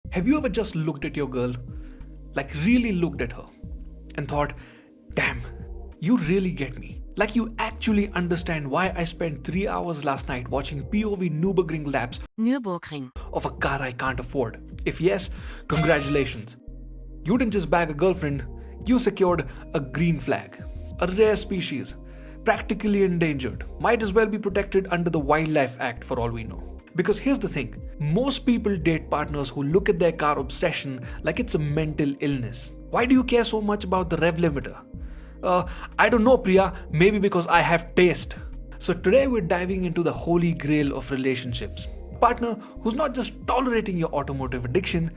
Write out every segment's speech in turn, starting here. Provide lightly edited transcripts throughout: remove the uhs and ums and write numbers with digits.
Have you ever just looked at your girl, like really looked at her, and thought, damn, you really get me? Like you actually understand why I spent 3 hours last night watching POV Nürburgring laps of a car I can't afford? If yes, congratulations. You didn't just bag a girlfriend, you secured a green flag, a rare species, practically endangered, might as well be protected under the Wildlife Act for all we know. Because here's the thing, most people date partners who look at their car obsession like it's a mental illness. Why do you care so much about the rev limiter? I don't know, Priya, maybe because I have taste. So today we're diving into the holy grail of relationships. A partner who's not just tolerating your automotive addiction,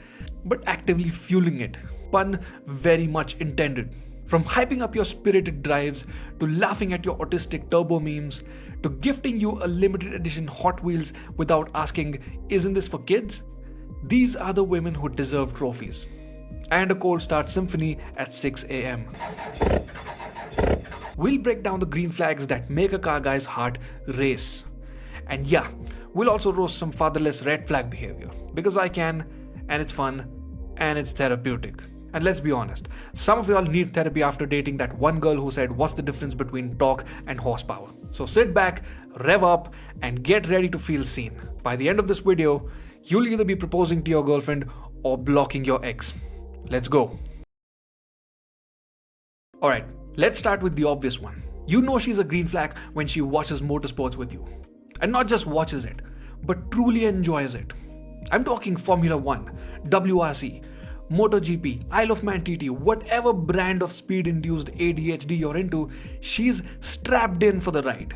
but actively fueling it. Pun very much intended. From hyping up your spirited drives, to laughing at your autistic turbo memes, to gifting you a limited edition Hot Wheels without asking, isn't this for kids? These are the women who deserve trophies. And a cold start symphony at 6 a.m. We'll break down the green flags that make a car guy's heart race. And yeah, we'll also roast some fatherless red flag behavior. Because I can, and it's fun, and it's therapeutic. And let's be honest, some of y'all need therapy after dating that one girl who said, what's the difference between torque and horsepower? So sit back, rev up, and get ready to feel seen. By the end of this video, you'll either be proposing to your girlfriend or blocking your ex. Let's go. Alright, let's start with the obvious one. You know she's a green flag when she watches motorsports with you. And not just watches it, but truly enjoys it. I'm talking Formula 1, WRC, MotoGP, Isle of Man TT, whatever brand of speed-induced ADHD you're into, she's strapped in for the ride.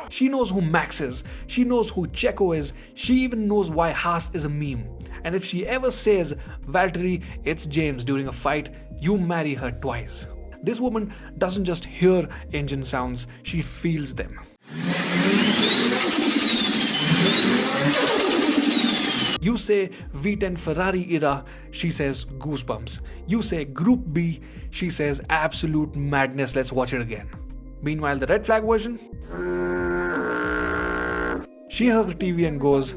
She knows who Max is, she knows who Checo is, she even knows why Haas is a meme. And if she ever says, Valtteri, it's James during a fight, you marry her twice. This woman doesn't just hear engine sounds, she feels them. You say V10 Ferrari era, she says goosebumps. You say Group B, she says absolute madness, let's watch it again. Meanwhile, the red flag version? She hears the TV and goes,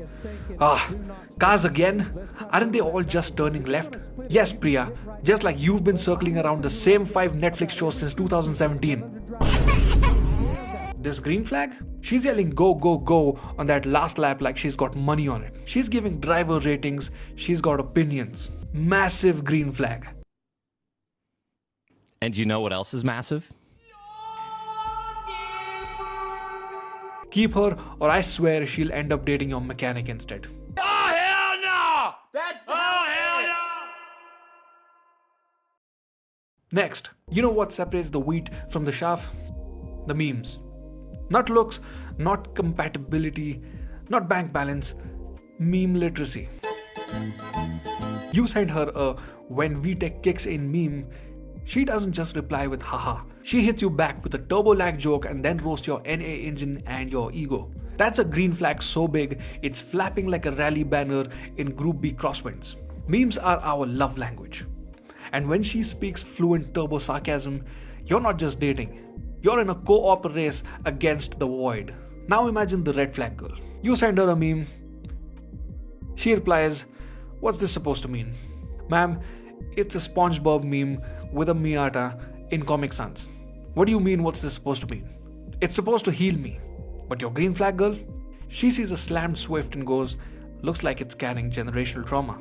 cars again? Aren't they all just turning left? Yes, Priya, just like you've been circling around the same 5 Netflix shows since 2017. This green flag? She's yelling go, go, go on that last lap like she's got money on it. She's giving driver ratings, she's got opinions. Massive green flag. And you know what else is massive? Keep her or I swear she'll end up dating your mechanic instead. Oh, hell no! Hell no! Next, you know what separates the wheat from the chaff? The memes. Not looks, not compatibility, not bank balance, meme literacy. You send her a when VTech kicks in meme, she doesn't just reply with haha. She hits you back with a turbo lag joke and then roasts your NA engine and your ego. That's a green flag so big, it's flapping like a rally banner in Group B crosswinds. Memes are our love language. And when she speaks fluent turbo sarcasm, you're not just dating. You're in a co-op race against the void. Now imagine the red flag girl. You send her a meme. She replies, what's this supposed to mean? Ma'am, it's a SpongeBob meme with a Miata in Comic Sans. What do you mean what's this supposed to mean? It's supposed to heal me. But your green flag girl? She sees a slammed Swift and goes, looks like it's carrying generational trauma.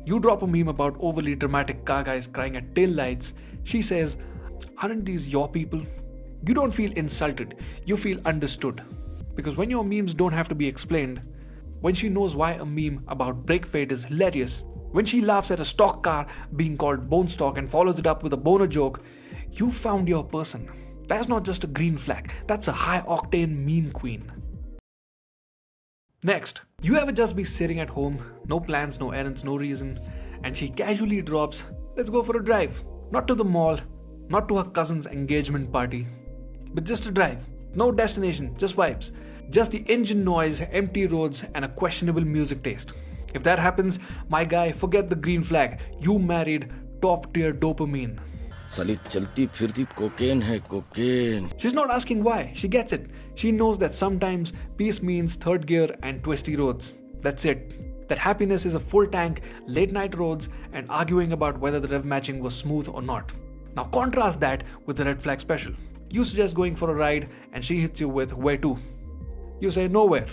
You drop a meme about overly dramatic car guys crying at tail lights. She says, aren't these your people? You don't feel insulted, you feel understood. Because when your memes don't have to be explained, when she knows why a meme about brake fade is hilarious, when she laughs at a stock car being called bone stock and follows it up with a boner joke, you found your person. That's not just a green flag, that's a high octane meme queen. Next, you ever just be sitting at home, no plans, no errands, no reason, and she casually drops, let's go for a drive. Not to the mall, not to her cousin's engagement party, but just a drive. No destination, just vibes. Just the engine noise, empty roads, and a questionable music taste. If that happens, my guy, forget the green flag. You married top tier dopamine. साली चलती फिरती cocaine है cocaine. She's not asking why. She gets it. She knows that sometimes peace means third gear and twisty roads. That's it. That happiness is a full tank, late night roads, and arguing about whether the rev matching was smooth or not. Now contrast that with the red flag special. You suggest going for a ride and she hits you with where to? You say nowhere.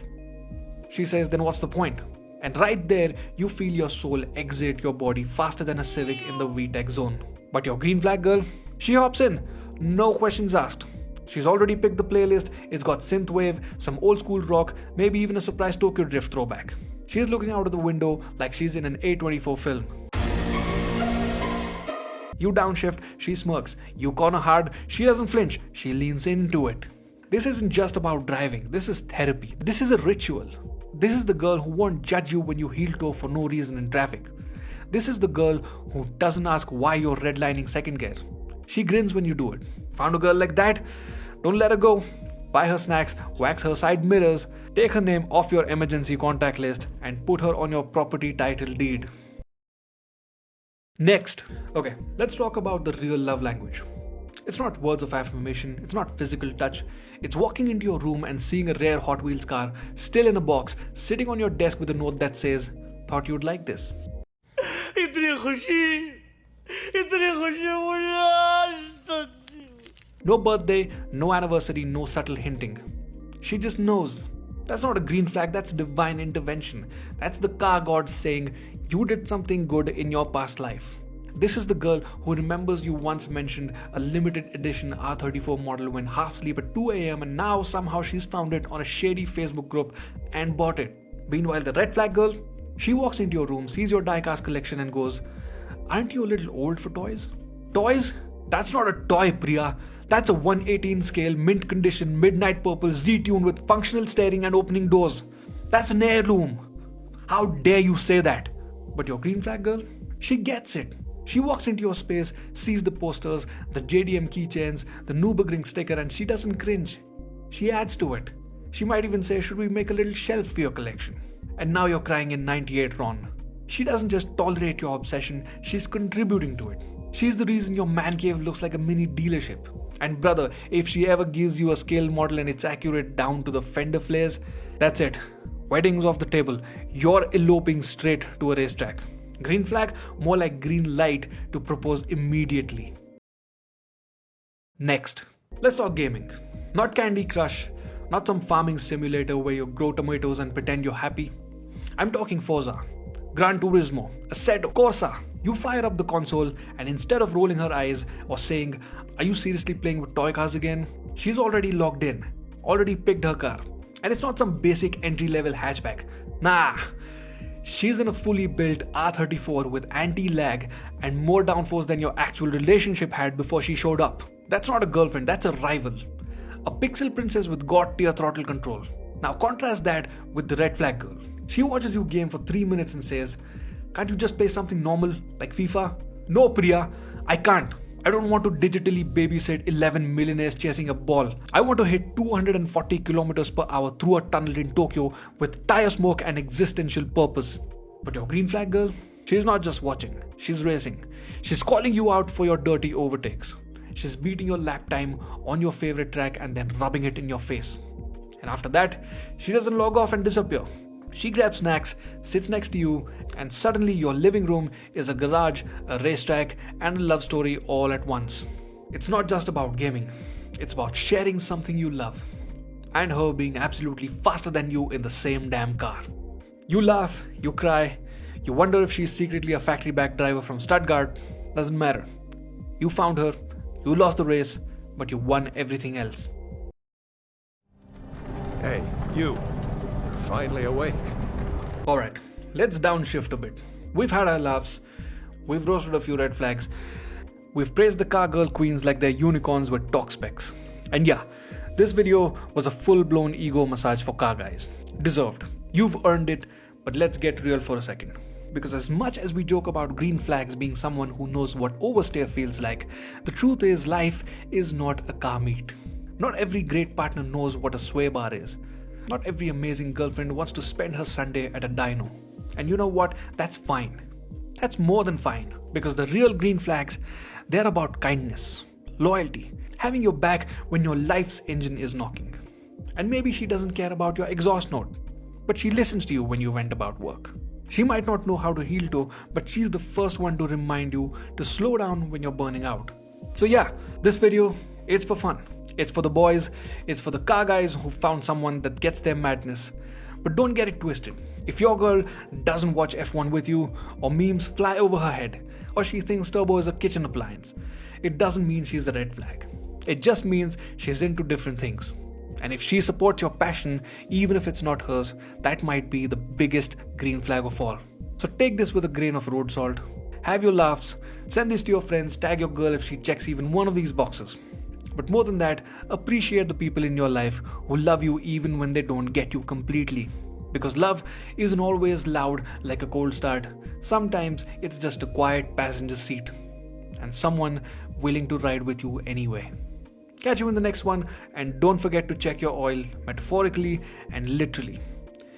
She says then what's the point? And right there you feel your soul exit your body faster than a Civic in the VTEC zone. But your green flag girl, she hops in. No questions asked. She's already picked the playlist. It's got synthwave, some old school rock, maybe even a surprise Tokyo Drift throwback. She's looking out of the window like she's in an A24 film. You downshift, she smirks. You corner hard, she doesn't flinch. She leans into it. This isn't just about driving. This is therapy. This is a ritual. This is the girl who won't judge you when you heel toe for no reason in traffic. This is the girl who doesn't ask why you're redlining second gear. She grins when you do it. Found a girl like that? Don't let her go. Buy her snacks, wax her side mirrors, take her name off your emergency contact list, and put her on your property title deed. Next. Okay, let's talk about the real love language. It's not words of affirmation, it's not physical touch. It's walking into your room and seeing a rare Hot Wheels car still in a box, sitting on your desk with a note that says, "Thought you'd like this." No birthday, no anniversary, no subtle hinting. She just knows. That's not a green flag, that's divine intervention. That's the car gods saying, you did something good in your past life. This is the girl who remembers you once mentioned a limited edition R34 model when half asleep at 2 a.m. and now somehow she's found it on a shady Facebook group and bought it. Meanwhile, the red flag girl, she walks into your room, sees your diecast collection and goes, "Aren't you a little old for toys?" Toys? That's not a toy, Priya. That's a 118 scale, mint condition, midnight purple Z-tune with functional steering and opening doors. That's an heirloom. How dare you say that? But your green flag girl, she gets it. She walks into your space, sees the posters, the JDM keychains, the Nürburgring sticker, and she doesn't cringe. She adds to it. She might even say, "Should we make a little shelf for your collection?" And now you're crying in 98 Ron. She doesn't just tolerate your obsession, she's contributing to it. She's the reason your man cave looks like a mini dealership. And brother, if she ever gives you a scale model and it's accurate down to the fender flares, that's it. Wedding's off the table. You're eloping straight to a racetrack. Green flag, more like green light to propose immediately. Next, let's talk gaming. Not Candy Crush, not some farming simulator where you grow tomatoes and pretend you're happy. I'm talking Forza, Gran Turismo, Assetto Corsa. You fire up the console and instead of rolling her eyes or saying, "Are you seriously playing with toy cars again?" she's already logged in, already picked her car. And it's not some basic entry-level hatchback. Nah, she's in a fully built R34 with anti-lag and more downforce than your actual relationship had before she showed up. That's not a girlfriend, that's a rival. A pixel princess with god-tier throttle control. Now contrast that with the red flag girl. She watches you game for 3 minutes and says, "Can't you just play something normal like FIFA?" No, Priya, I can't. I don't want to digitally babysit 11 millionaires chasing a ball. I want to hit 240 kilometers per hour through a tunnel in Tokyo with tire smoke and existential purpose. But your green flag girl, she's not just watching, she's racing. She's calling you out for your dirty overtakes. She's beating your lap time on your favorite track and then rubbing it in your face. And after that, she doesn't log off and disappear. She grabs snacks, sits next to you, and suddenly your living room is a garage, a racetrack, and a love story all at once. It's not just about gaming, it's about sharing something you love, and her being absolutely faster than you in the same damn car. You laugh, you cry, you wonder if she's secretly a factory back driver from Stuttgart. Doesn't matter. You found her, you lost the race, but you won everything else. Hey, you. You're finally awake. Alright, let's downshift a bit. We've had our laughs, we've roasted a few red flags, we've praised the car girl queens like they're unicorns with talk specs. And yeah, this video was a full-blown ego massage for car guys. Deserved. You've earned it, but let's get real for a second. Because as much as we joke about green flags being someone who knows what oversteer feels like, the truth is life is not a car meet. Not every great partner knows what a sway bar is. Not every amazing girlfriend wants to spend her Sunday at a dyno. And you know what? That's fine. That's more than fine. Because the real green flags, They're about kindness, loyalty, having your back when your life's engine is knocking. And maybe she doesn't care about your exhaust note, but she listens to you when you went about work. She might not know how to heel toe, but she's the first one to remind you to slow down when you're burning out. So yeah, this video, it's for fun. It's for the boys, it's for the car guys who found someone that gets their madness. But don't get it twisted. If your girl doesn't watch F1 with you, or memes fly over her head, or she thinks turbo is a kitchen appliance, it doesn't mean she's a red flag. It just means she's into different things. And if she supports your passion, even if it's not hers, that might be the biggest green flag of all. So take this with a grain of road salt. Have your laughs, send this to your friends, tag your girl if she checks even one of these boxes. But more than that, appreciate the people in your life who love you even when they don't get you completely. Because love isn't always loud like a cold start. Sometimes it's just a quiet passenger seat. And someone willing to ride with you anyway. Catch you in the next one, and don't forget to check your oil, metaphorically and literally.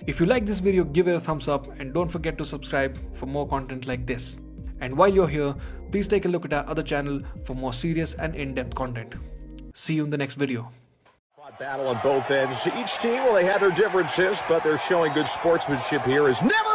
If you like this video, give it a thumbs up, and don't forget to subscribe for more content like this. And while you're here, please take a look at our other channel for more serious and in-depth content. See you in the next video. Battle on both ends. Each team, well, they have their differences, but they're showing good sportsmanship here. Is never mind.